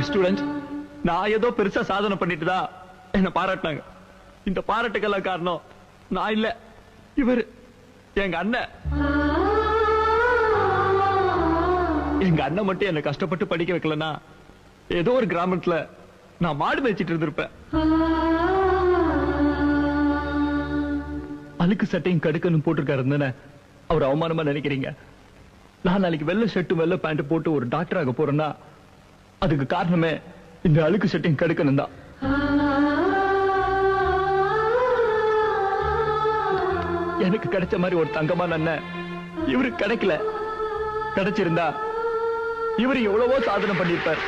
Students, நான் ஏதோ பெருசா சாதனை பண்ணிட்டு தான் என்ன பாராட்டினாங்க. இந்த பாராட்டுக்கெல்லாம் காரணம் நான் இல்ல, இவர் எங்க அண்ணன். எங்க அண்ணன் மட்டும் என்ன கஷ்டப்பட்டு படிக்க வைக்கலன்னா ஏதோ ஒரு கிராமத்துல நான் மாடு மேய்ச்சிட்டு இருந்திருப்பேன். அழுக்கு சட்டையும் கடுக்கணும் போட்டிருக்காரு அவர் அவமானமா நினைக்கிறீங்க? நான் நாளைக்கு வெள்ளை ஷர்ட்டும் வெள்ளை பேண்ட் போட்டு ஒரு டாக்டராக போறேன்னா அதுக்கு காரணமே இந்த அழுக்கு சட்டையும் கடுக்கணும் தான். எனக்கு கிடைச்ச மாதிரி ஒரு தங்கமான அண்ணன் இவருக்கு கிடைக்கல. கிடைச்சிருந்தா இவரு எவ்வளவோ சாதனை பண்ணிருப்பார்.